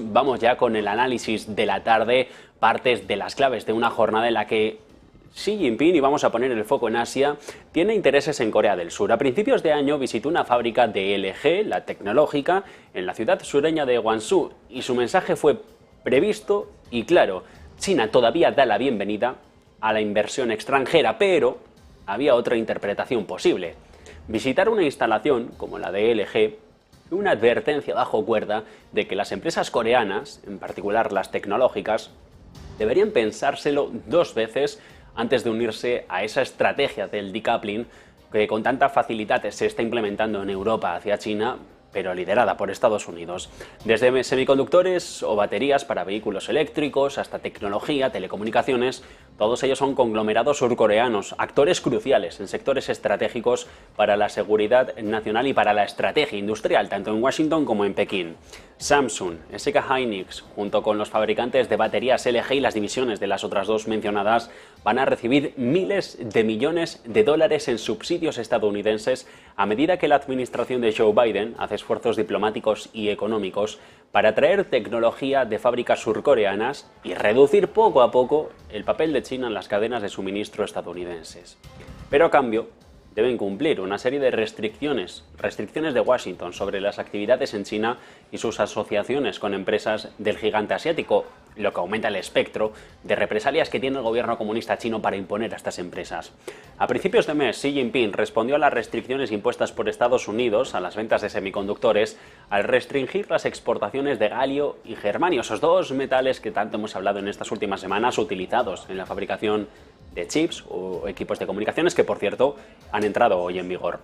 Vamos ya con el análisis de la tarde, partes de las claves de una jornada en la que Xi Jinping, y vamos a poner el foco en Asia, tiene intereses en Corea del Sur. A principios de año visitó una fábrica de LG, la tecnológica, en la ciudad sureña de Guangzhou, y su mensaje fue previsto y claro: China todavía da la bienvenida a la inversión extranjera, pero había otra interpretación posible. Visitar una instalación como la de LG, una advertencia bajo cuerda de que las empresas coreanas, en particular las tecnológicas, deberían pensárselo dos veces antes de unirse a esa estrategia del decoupling que con tanta facilidad se está implementando en Europa hacia China, pero liderada por Estados Unidos. Desde semiconductores o baterías para vehículos eléctricos hasta tecnología, telecomunicaciones, todos ellos son conglomerados surcoreanos, actores cruciales en sectores estratégicos para la seguridad nacional y para la estrategia industrial, tanto en Washington como en Pekín. Samsung, SK Hynix, junto con los fabricantes de baterías LG y las divisiones de las otras dos mencionadas, van a recibir miles de millones de dólares en subsidios estadounidenses a medida que la administración de Joe Biden hace esfuerzos diplomáticos y económicos para traer tecnología de fábricas surcoreanas y reducir poco a poco el papel de China en las cadenas de suministro estadounidenses. Pero a cambio, deben cumplir una serie de restricciones de Washington sobre las actividades en China y sus asociaciones con empresas del gigante asiático, lo que aumenta el espectro de represalias que tiene el gobierno comunista chino para imponer a estas empresas. A principios de mes, Xi Jinping respondió a las restricciones impuestas por Estados Unidos a las ventas de semiconductores al restringir las exportaciones de galio y germanio, esos dos metales que tanto hemos hablado en estas últimas semanas, utilizados en la fabricación de chips o equipos de comunicaciones, que por cierto han entrado hoy en vigor.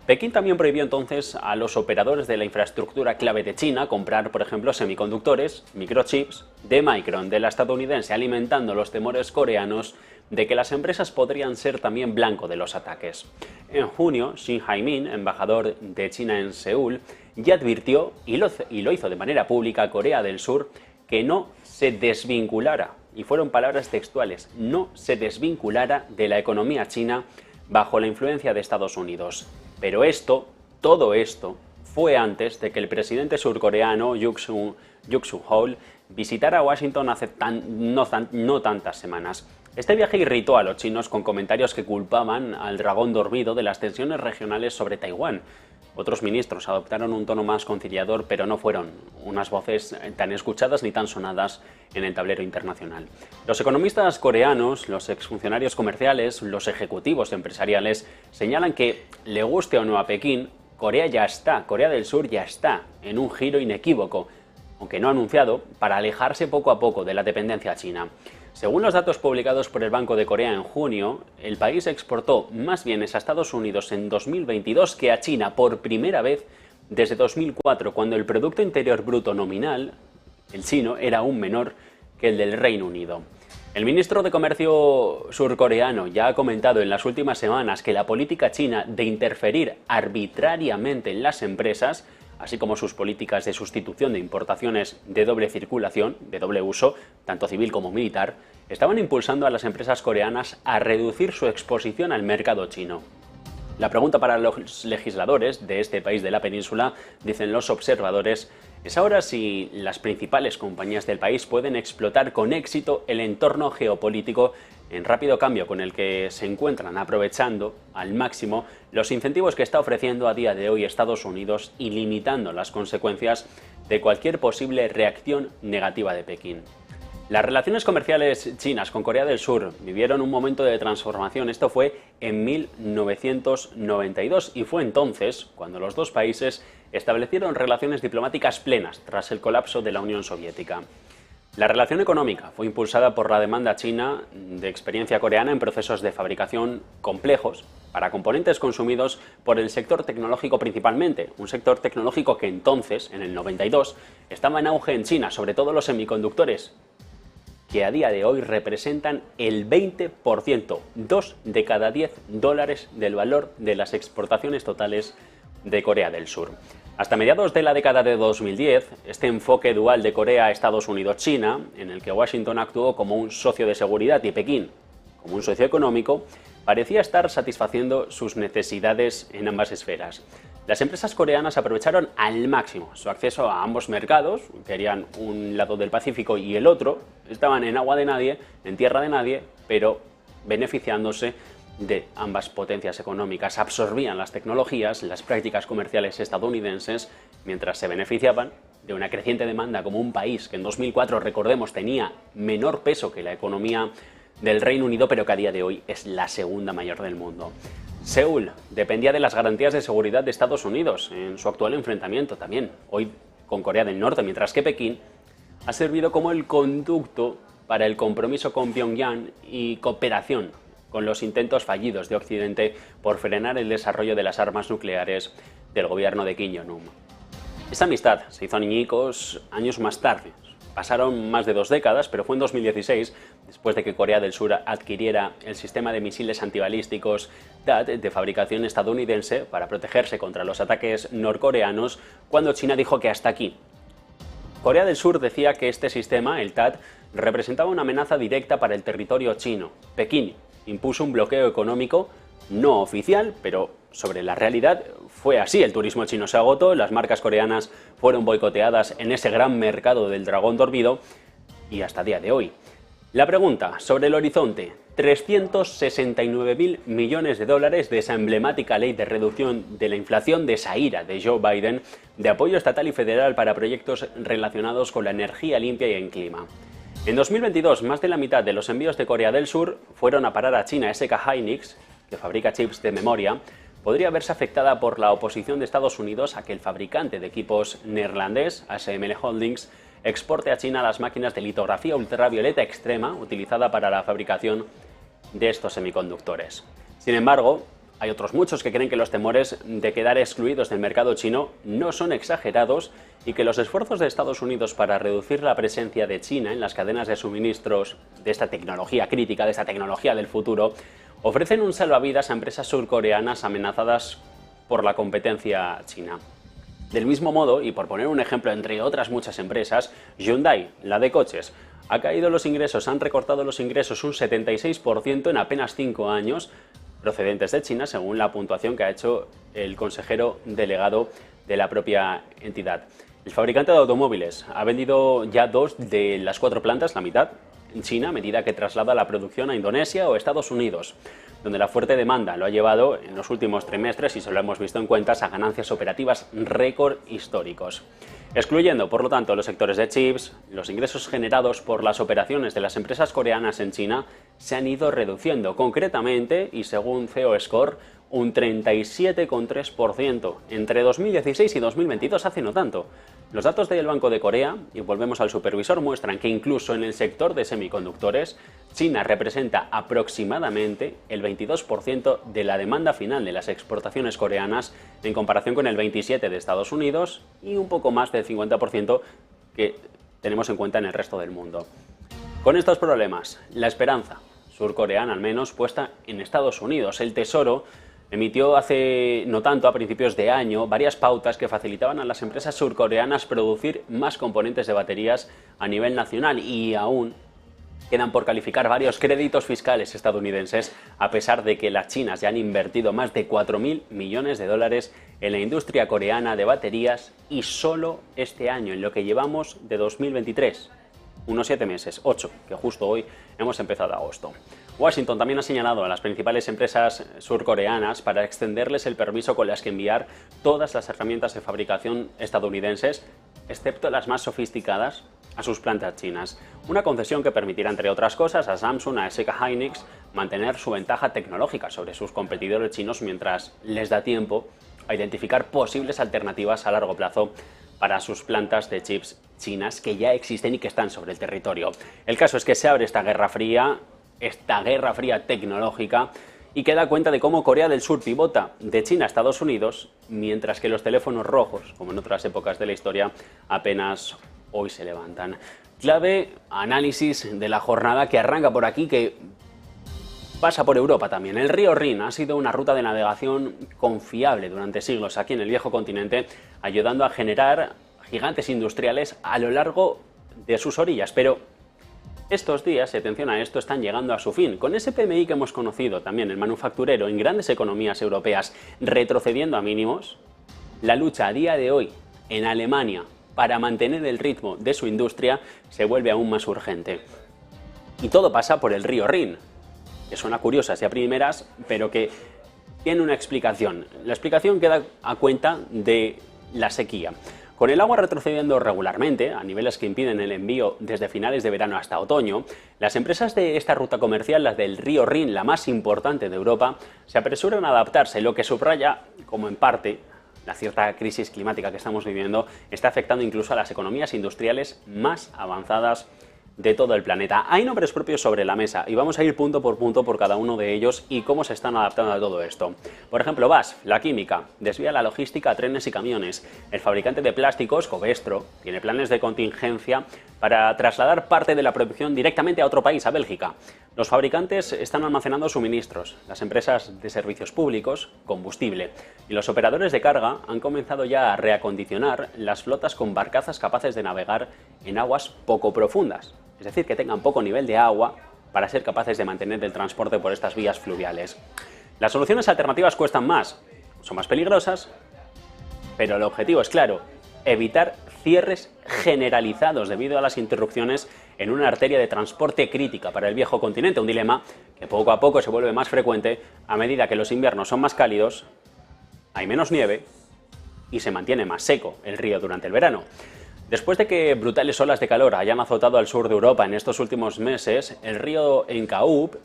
Pekín también prohibió entonces a los operadores de la infraestructura clave de China comprar, por ejemplo, semiconductores, microchips de Micron, de la estadounidense, alimentando los temores coreanos de que las empresas podrían ser también blanco de los ataques. En junio, Shin Hai-min, embajador de China en Seúl, ya advirtió, y lo hizo de manera pública, a Corea del Sur que no se desvinculara, y fueron palabras textuales, no se desvinculara de la economía china bajo la influencia de Estados Unidos. Pero todo esto, fue antes de que el presidente surcoreano Yoon Suk-yeol visitara Washington hace no tantas semanas. Este viaje irritó a los chinos con comentarios que culpaban al dragón dormido de las tensiones regionales sobre Taiwán. Otros ministros adoptaron un tono más conciliador, pero no fueron unas voces tan escuchadas ni tan sonadas en el tablero internacional. Los economistas coreanos, los exfuncionarios comerciales, los ejecutivos empresariales señalan que, le guste o no a Pekín, Corea del Sur ya está en un giro inequívoco, aunque no anunciado, para alejarse poco a poco de la dependencia china. Según los datos publicados por el Banco de Corea en junio, el país exportó más bienes a Estados Unidos en 2022 que a China por primera vez desde 2004, cuando el Producto Interior Bruto nominal, el chino, era aún menor que el del Reino Unido. El ministro de Comercio surcoreano ya ha comentado en las últimas semanas que la política china de interferir arbitrariamente en las empresas, así como sus políticas de sustitución de importaciones de doble circulación, de doble uso, tanto civil como militar, estaban impulsando a las empresas coreanas a reducir su exposición al mercado chino. La pregunta para los legisladores de este país de la península, dicen los observadores, es ahora si las principales compañías del país pueden explotar con éxito el entorno geopolítico en rápido cambio con el que se encuentran, aprovechando al máximo los incentivos que está ofreciendo a día de hoy Estados Unidos y limitando las consecuencias de cualquier posible reacción negativa de Pekín. Las relaciones comerciales chinas con Corea del Sur vivieron un momento de transformación. Esto fue en 1992 y fue entonces cuando los dos países establecieron relaciones diplomáticas plenas tras el colapso de la Unión Soviética. La relación económica fue impulsada por la demanda china de experiencia coreana en procesos de fabricación complejos para componentes consumidos por el sector tecnológico principalmente, un sector tecnológico que entonces, en el 92, estaba en auge en China, sobre todo los semiconductores, que a día de hoy representan el 20%, 2 de cada 10 dólares del valor de las exportaciones totales de Corea del Sur. Hasta mediados de la década de 2010, este enfoque dual de Corea, Estados Unidos-China, en el que Washington actuó como un socio de seguridad y Pekín como un socio económico, parecía estar satisfaciendo sus necesidades en ambas esferas. Las empresas coreanas aprovecharon al máximo su acceso a ambos mercados, querían un lado del Pacífico y el otro, estaban en agua de nadie, en tierra de nadie, pero beneficiándose de ambas potencias económicas, absorbían las tecnologías, las prácticas comerciales estadounidenses, mientras se beneficiaban de una creciente demanda como un país que en 2004, recordemos, tenía menor peso que la economía del Reino Unido, pero que a día de hoy es la segunda mayor del mundo. Seúl dependía de las garantías de seguridad de Estados Unidos en su actual enfrentamiento también, hoy con Corea del Norte, mientras que Pekín ha servido como el conducto para el compromiso con Pyongyang y cooperación con los intentos fallidos de Occidente por frenar el desarrollo de las armas nucleares del gobierno de Kim Jong-un. Esta amistad se hizo añicos años más tarde. Pasaron más de 2 décadas, pero fue en 2016, después de que Corea del Sur adquiriera el sistema de misiles antibalísticos THAAD de fabricación estadounidense para protegerse contra los ataques norcoreanos, cuando China dijo que hasta aquí. Corea del Sur decía que este sistema, el THAAD, representaba una amenaza directa para el territorio chino. Pekín impuso un bloqueo económico no oficial, pero sobre la realidad fue así. El turismo chino se agotó, las marcas coreanas fueron boicoteadas en ese gran mercado del dragón dormido y hasta el día de hoy. La pregunta sobre el horizonte: 369.000 millones de dólares de esa emblemática ley de reducción de la inflación, de esa ira de Joe Biden, de apoyo estatal y federal para proyectos relacionados con la energía limpia y el clima. En 2022, más de la mitad de los envíos de Corea del Sur fueron a parar a China. SK Hynix, que fabrica chips de memoria, podría verse afectada por la oposición de Estados Unidos a que el fabricante de equipos neerlandés, ASML Holdings, exporte a China las máquinas de litografía ultravioleta extrema utilizada para la fabricación de estos semiconductores. Sin embargo, hay otros muchos que creen que los temores de quedar excluidos del mercado chino no son exagerados y que los esfuerzos de Estados Unidos para reducir la presencia de China en las cadenas de suministros de esta tecnología crítica, de esta tecnología del futuro, ofrecen un salvavidas a empresas surcoreanas amenazadas por la competencia china. Del mismo modo, y por poner un ejemplo entre otras muchas empresas, Hyundai, la de coches, ha caído los ingresos, han recortado los ingresos un 76% en apenas 5 años, procedentes de China, según la puntuación que ha hecho el consejero delegado de la propia entidad. El fabricante de automóviles ha vendido ya 2 de las 4 plantas, la mitad, en China, a medida que traslada la producción a Indonesia o Estados Unidos, donde la fuerte demanda lo ha llevado en los últimos trimestres, y se lo hemos visto en cuentas, a ganancias operativas récord históricos. Excluyendo, por lo tanto, los sectores de chips, los ingresos generados por las operaciones de las empresas coreanas en China se han ido reduciendo, concretamente, y según CEO Score, un 37,3% entre 2016 y 2022, hace no tanto. Los datos del Banco de Corea, y volvemos al supervisor, muestran que incluso en el sector de semiconductores, China representa aproximadamente el 22% de la demanda final de las exportaciones coreanas, en comparación con el 27% de Estados Unidos y un poco más del 50% que tenemos en cuenta en el resto del mundo. Con estos problemas, la esperanza surcoreana, al menos, puesta en Estados Unidos. El Tesoro emitió hace no tanto, a principios de año, varias pautas que facilitaban a las empresas surcoreanas producir más componentes de baterías a nivel nacional, y aún quedan por calificar varios créditos fiscales estadounidenses, a pesar de que las chinas ya han invertido más de 4.000 millones de dólares en la industria coreana de baterías, y solo este año, en lo que llevamos de 2023, unos 7 meses, 8, que justo hoy hemos empezado agosto. Washington también ha señalado a las principales empresas surcoreanas para extenderles el permiso con las que enviar todas las herramientas de fabricación estadounidenses, excepto las más sofisticadas, a sus plantas chinas. Una concesión que permitirá, entre otras cosas, a Samsung, a SK Hynix, mantener su ventaja tecnológica sobre sus competidores chinos mientras les da tiempo a identificar posibles alternativas a largo plazo para sus plantas de chips chinas que ya existen y que están sobre el territorio. El caso es que se abre esta guerra fría tecnológica, y que da cuenta de cómo Corea del Sur pivota de China a Estados Unidos, mientras que los teléfonos rojos, como en otras épocas de la historia, apenas hoy se levantan. Clave análisis de la jornada, que arranca por aquí, que pasa por Europa también. El río Rin ha sido una ruta de navegación confiable durante siglos aquí en el viejo continente, ayudando a generar gigantes industriales a lo largo de sus orillas, pero estos días, y atención a esto, están llegando a su fin, con ese PMI que hemos conocido también, el manufacturero, en grandes economías europeas retrocediendo a mínimos. La lucha a día de hoy en Alemania para mantener el ritmo de su industria se vuelve aún más urgente. Y todo pasa por el río Rin, que suena curiosa y a primeras, pero que tiene una explicación. La explicación queda a cuenta de la sequía. Con el agua retrocediendo regularmente, a niveles que impiden el envío desde finales de verano hasta otoño, las empresas de esta ruta comercial, las del río Rin, la más importante de Europa, se apresuran a adaptarse, lo que subraya, como en parte, la cierta crisis climática que estamos viviendo está afectando incluso a las economías industriales más avanzadas de todo el planeta. Hay nombres propios sobre la mesa y vamos a ir punto por cada uno de ellos y cómo se están adaptando a todo esto. Por ejemplo, BASF, la química, desvía la logística a trenes y camiones. El fabricante de plásticos, Covestro, tiene planes de contingencia para trasladar parte de la producción directamente a otro país, a Bélgica. Los fabricantes están almacenando suministros, las empresas de servicios públicos, combustible, y los operadores de carga han comenzado ya a reacondicionar las flotas con barcazas capaces de navegar en aguas poco profundas. Es decir, que tengan poco nivel de agua para ser capaces de mantener el transporte por estas vías fluviales. Las soluciones alternativas cuestan más, son más peligrosas, pero el objetivo es claro: evitar cierres generalizados debido a las interrupciones en una arteria de transporte crítica para el viejo continente, un dilema que poco a poco se vuelve más frecuente a medida que los inviernos son más cálidos, hay menos nieve y se mantiene más seco el río durante el verano. Después de que brutales olas de calor hayan azotado al sur de Europa en estos últimos meses, el río Encaub,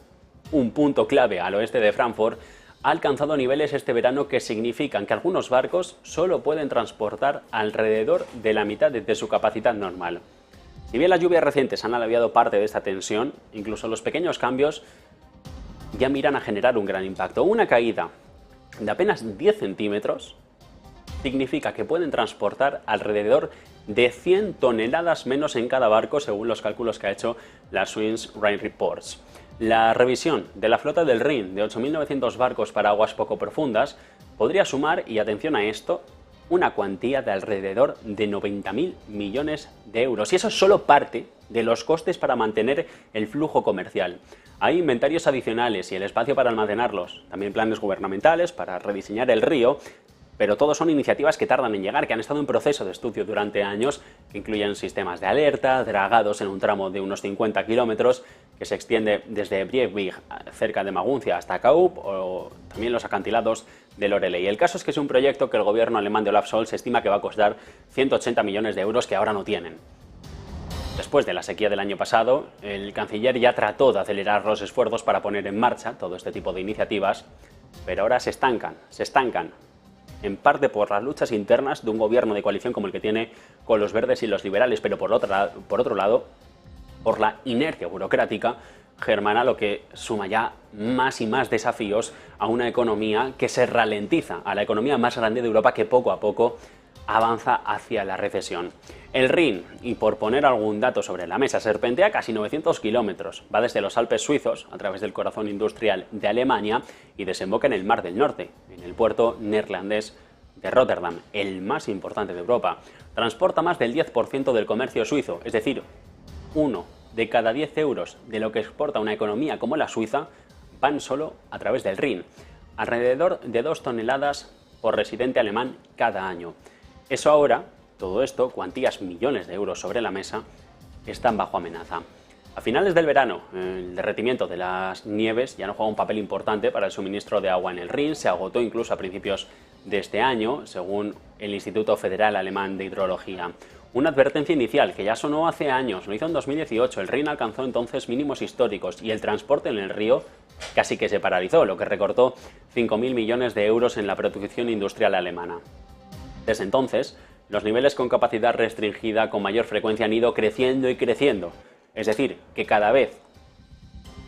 un punto clave al oeste de Frankfurt, ha alcanzado niveles este verano que significan que algunos barcos solo pueden transportar alrededor de la mitad de su capacidad normal. Si bien las lluvias recientes han aliviado parte de esta tensión, incluso los pequeños cambios ya miran a generar un gran impacto. Una caída de apenas 10 centímetros significa que pueden transportar alrededor de 100 toneladas menos en cada barco, según los cálculos que ha hecho la Swiss Rain Reports. La revisión de la flota del Rin de 8.900 barcos para aguas poco profundas podría sumar, y atención a esto, una cuantía de alrededor de 90.000 millones de euros. Y eso es solo parte de los costes para mantener el flujo comercial. Hay inventarios adicionales y el espacio para almacenarlos, también planes gubernamentales para rediseñar el río, pero todos son iniciativas que tardan en llegar, que han estado en proceso de estudio durante años, que incluyen sistemas de alerta, dragados en un tramo de unos 50 kilómetros, que se extiende desde Breivik, cerca de Maguncia, hasta Kaup, o también los acantilados de Loreley. El caso es que es un proyecto que el gobierno alemán de Olaf Scholz estima que va a costar 180 millones de euros que ahora no tienen. Después de la sequía del año pasado, el canciller ya trató de acelerar los esfuerzos para poner en marcha todo este tipo de iniciativas, pero ahora se estancan, en parte por las luchas internas de un gobierno de coalición como el que tiene con los verdes y los liberales, pero por otro lado, por la inercia burocrática germana, lo que suma ya más y más desafíos a una economía que se ralentiza, a la economía más grande de Europa que poco a poco avanza hacia la recesión. El Rin, y por poner algún dato sobre la mesa, serpentea casi 900 kilómetros, va desde los Alpes suizos, a través del corazón industrial de Alemania, y desemboca en el Mar del Norte, en el puerto neerlandés de Rotterdam, el más importante de Europa. Transporta más del 10% del comercio suizo, es decir, 1 de cada 10 euros de lo que exporta una economía como la suiza van solo a través del Rin, alrededor de 2 toneladas por residente alemán cada año. Eso ahora, todo esto, cuantías millones de euros sobre la mesa, están bajo amenaza. A finales del verano, el derretimiento de las nieves ya no juega un papel importante para el suministro de agua en el Rin, se agotó incluso a principios de este año, según el Instituto Federal Alemán de Hidrología. Una advertencia inicial que ya sonó hace años, lo hizo en 2018, el Rin alcanzó entonces mínimos históricos y el transporte en el río casi que se paralizó, lo que recortó 5.000 millones de euros en la producción industrial alemana. Desde entonces, los niveles con capacidad restringida con mayor frecuencia han ido creciendo y creciendo, es decir, que cada vez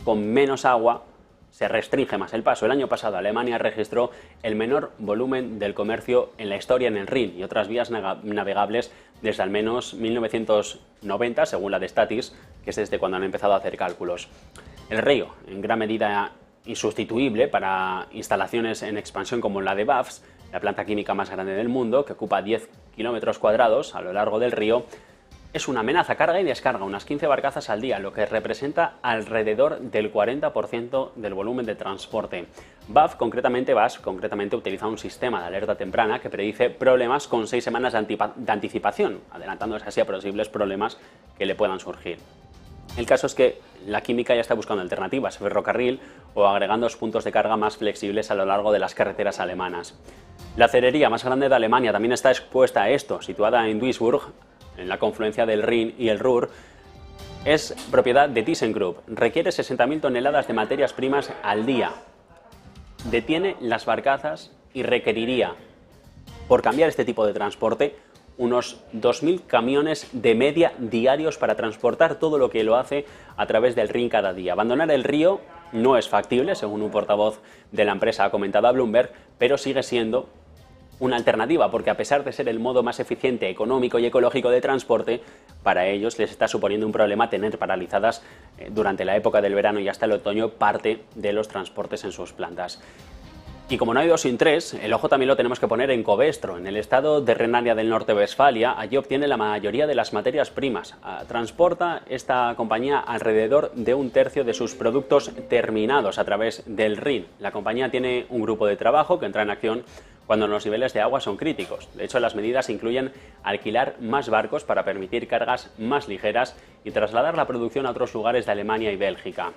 con menos agua se restringe más el paso. El año pasado Alemania registró el menor volumen del comercio en la historia en el Rin y otras vías navegables desde al menos 1990, según la de Statis, que es desde cuando han empezado a hacer cálculos. El río, en gran medida insustituible para instalaciones en expansión como la de BASF, la planta química más grande del mundo, que ocupa 10 kilómetros cuadrados a lo largo del río, es una amenaza, carga y descarga unas 15 barcazas al día, lo que representa alrededor del 40% del volumen de transporte. BAF, concretamente utiliza un sistema de alerta temprana que predice problemas con 6 semanas de anticipación, adelantándose así a posibles problemas que le puedan surgir. El caso es que la química ya está buscando alternativas, ferrocarril o agregando puntos de carga más flexibles a lo largo de las carreteras alemanas. La acerería más grande de Alemania también está expuesta a esto, situada en Duisburg, en la confluencia del Rin y el Ruhr. Es propiedad de ThyssenKrupp, requiere 60.000 toneladas de materias primas al día. Detiene las barcazas y requeriría, por cambiar este tipo de transporte, unos 2.000 camiones de media diarios para transportar todo lo que lo hace a través del Rin cada día. Abandonar el río no es factible, según un portavoz de la empresa ha comentado a Bloomberg, pero sigue siendo una alternativa, porque a pesar de ser el modo más eficiente, económico y ecológico de transporte, para ellos les está suponiendo un problema tener paralizadas durante la época del verano y hasta el otoño parte de los transportes en sus plantas. Y como no hay dos sin tres, el ojo también lo tenemos que poner en Covestro, en el estado de Renania del Norte-Westfalia. Allí obtiene la mayoría de las materias primas. Transporta esta compañía alrededor de 1/3 de sus productos terminados a través del Rin. La compañía tiene un grupo de trabajo que entra en acción cuando los niveles de agua son críticos. De hecho, las medidas incluyen alquilar más barcos para permitir cargas más ligeras y trasladar la producción a otros lugares de Alemania y Bélgica.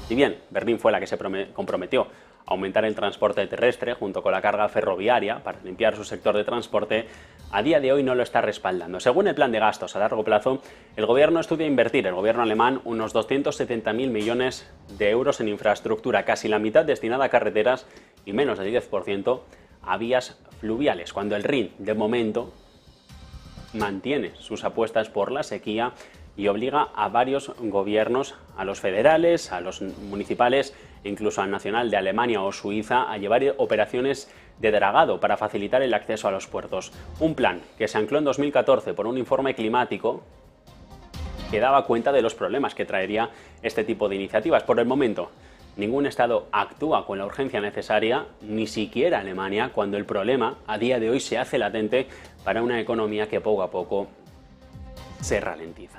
Si bien Berlín fue la que se comprometió a aumentar el transporte terrestre junto con la carga ferroviaria para limpiar su sector de transporte, a día de hoy no lo está respaldando. Según el plan de gastos a largo plazo, el gobierno estudia invertir, el gobierno alemán, unos 270.000 millones de euros en infraestructura, casi la mitad destinada a carreteras y menos del 10% a vías fluviales, cuando el Rin, de momento, mantiene sus apuestas por la sequía y obliga a varios gobiernos, a los federales, a los municipales, incluso al nacional de Alemania o Suiza, a llevar operaciones de dragado para facilitar el acceso a los puertos. Un plan que se ancló en 2014 por un informe climático que daba cuenta de los problemas que traería este tipo de iniciativas. Por el momento, ningún Estado actúa con la urgencia necesaria, ni siquiera Alemania, cuando el problema a día de hoy se hace latente para una economía que poco a poco se ralentiza.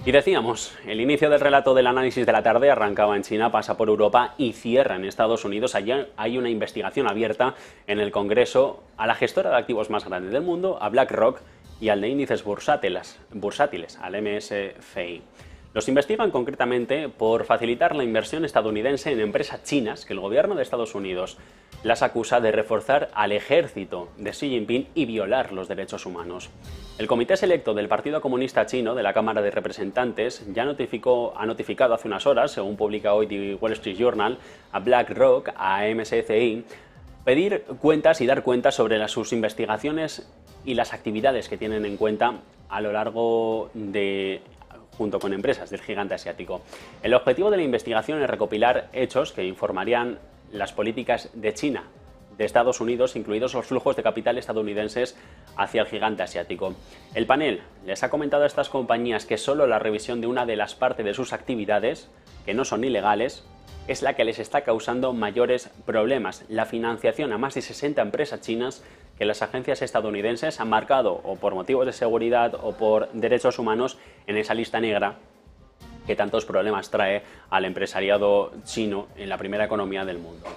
Y decíamos, el inicio del relato del análisis de la tarde arrancaba en China, pasa por Europa y cierra en Estados Unidos. Allí hay una investigación abierta en el Congreso a la gestora de activos más grande del mundo, a BlackRock, y al de índices bursátiles, al MSCI. Los investigan concretamente por facilitar la inversión estadounidense en empresas chinas que el gobierno de Estados Unidos las acusa de reforzar al ejército de Xi Jinping y violar los derechos humanos. El Comité Selecto del Partido Comunista Chino de la Cámara de Representantes ya ha notificado hace unas horas, según publica hoy The Wall Street Journal, a BlackRock, a MSCI, pedir cuentas y dar cuentas sobre sus investigaciones y las actividades que tienen en cuenta a lo largo de junto con empresas del gigante asiático. El objetivo de la investigación es recopilar hechos que informarían las políticas de China, de Estados Unidos, incluidos los flujos de capital estadounidenses hacia el gigante asiático. El panel les ha comentado a estas compañías que solo la revisión de una de las partes de sus actividades, que no son ilegales, es la que les está causando mayores problemas. La financiación a más de 60 empresas chinas que las agencias estadounidenses han marcado o por motivos de seguridad o por derechos humanos en esa lista negra que tantos problemas trae al empresariado chino en la primera economía del mundo.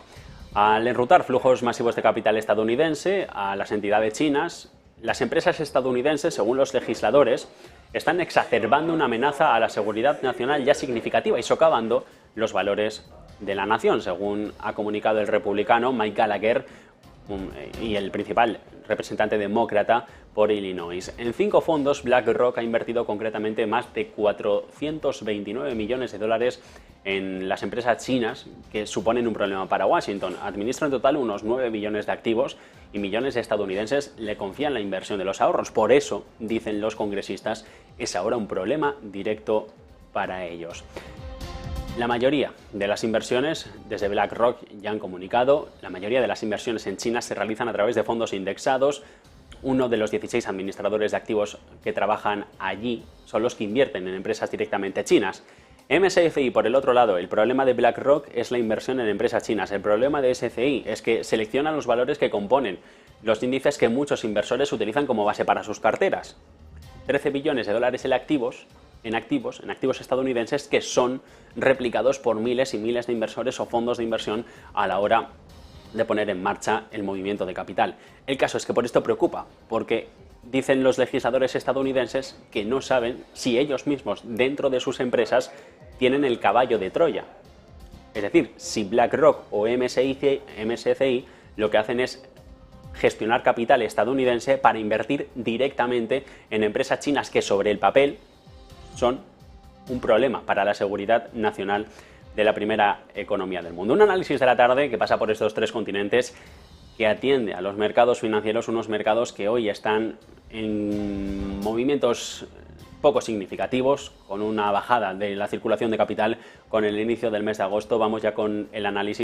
Al enrutar flujos masivos de capital estadounidense a las entidades chinas, las empresas estadounidenses, según los legisladores, están exacerbando una amenaza a la seguridad nacional ya significativa y socavando los valores de la nación, según ha comunicado el republicano Mike Gallagher y el principal representante demócrata por Illinois. En 5 fondos, BlackRock ha invertido concretamente más de 429 millones de dólares en las empresas chinas que suponen un problema para Washington. Administra en total unos 9 billones de activos y millones de estadounidenses le confían la inversión de los ahorros. Por eso, dicen los congresistas, es ahora un problema directo para ellos. La mayoría de las inversiones, desde BlackRock ya han comunicado, la mayoría de las inversiones en China se realizan a través de fondos indexados. Uno de los 16 administradores de activos que trabajan allí son los que invierten en empresas directamente chinas. MSCI, por el otro lado, el problema de BlackRock es la inversión en empresas chinas. El problema de SCI es que seleccionan los valores que componen los índices que muchos inversores utilizan como base para sus carteras. 13 billones de dólares en activos estadounidenses que son replicados por miles y miles de inversores o fondos de inversión a la hora de poner en marcha el movimiento de capital. El caso es que por esto preocupa, porque dicen los legisladores estadounidenses que no saben si ellos mismos dentro de sus empresas tienen el caballo de Troya. Es decir, si BlackRock o MSCI lo que hacen es gestionar capital estadounidense para invertir directamente en empresas chinas que sobre el papel son un problema para la seguridad nacional de la primera economía del mundo. Un análisis de la tarde que pasa por estos tres continentes, que atiende a los mercados financieros, unos mercados que hoy están en movimientos poco significativos, con una bajada de la circulación de capital con el inicio del mes de agosto. Vamos ya con el análisis.